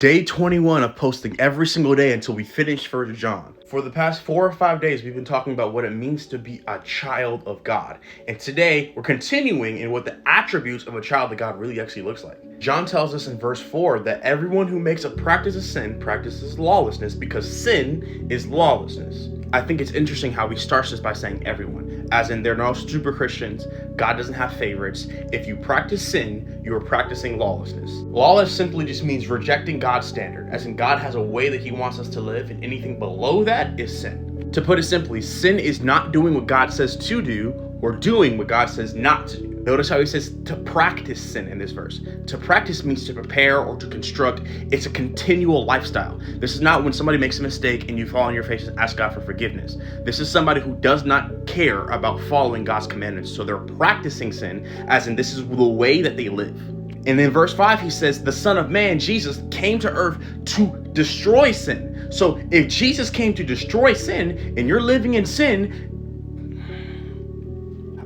Day 21 of posting every single day until we finish First John. For the past 4 or 5 days, we've been talking about what it means to be a child of God. And today, we're continuing in what the attributes of a child of God really actually looks like. John tells us in verse 4 that everyone who makes a practice of sin practices lawlessness because sin is lawlessness. I think it's interesting how he starts this by saying everyone, as in they're no super Christians. God doesn't have favorites. If you practice sin, you are practicing lawlessness. Lawless simply just means rejecting God's standard, as in God has a way that he wants us to live, and anything below that is sin. To put it simply, sin is not doing what God says to do or doing what God says not to do. Notice how he says to practice sin in this verse. To practice means to prepare or to construct. It's a continual lifestyle. This is not when somebody makes a mistake and you fall on your face and ask God for forgiveness. This is somebody who does not care about following God's commandments. So they're practicing sin, as in this is the way that they live. And then verse 5, he says, the Son of Man, Jesus, came to earth to destroy sin. So if Jesus came to destroy sin and you're living in sin,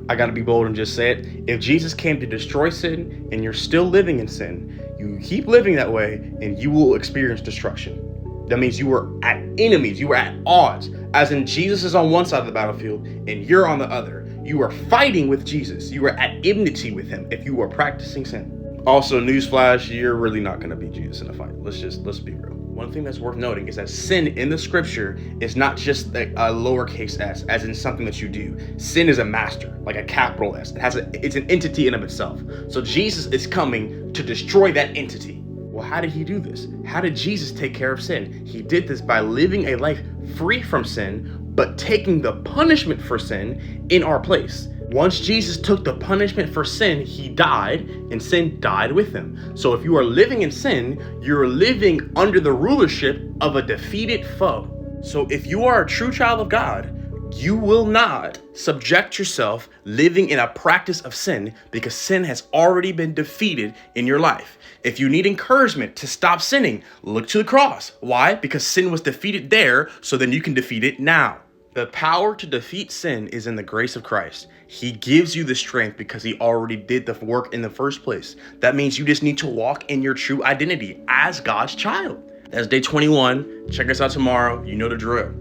I gotta be bold and just say it. If Jesus came to destroy sin and you're still living in sin, you keep living that way and you will experience destruction. That means you are at enemies, you are at odds. As in Jesus is on one side of the battlefield and you're on the other. You are fighting with Jesus. You are at enmity with him if you are practicing sin. Also, newsflash, you're really not gonna beat Jesus in a fight. Let's be real. One thing that's worth noting is that sin in the scripture is not just a lowercase s, as in something that you do. Sin is a master, like a capital S. It's an entity in of itself. So Jesus is coming to destroy that entity. Well, how did he do this? How did Jesus take care of sin? He did this by living a life free from sin, but taking the punishment for sin in our place. Once Jesus took the punishment for sin, he died, and sin died with him. So if you are living in sin, you're living under the rulership of a defeated foe. So if you are a true child of God, you will not subject yourself living in a practice of sin, because sin has already been defeated in your life. If you need encouragement to stop sinning, look to the cross. Why? Because sin was defeated there, so then you can defeat it now. The power to defeat sin is in the grace of Christ. He gives you the strength because he already did the work in the first place. That means you just need to walk in your true identity as God's child. That's day 21. Check us out tomorrow. You know the drill.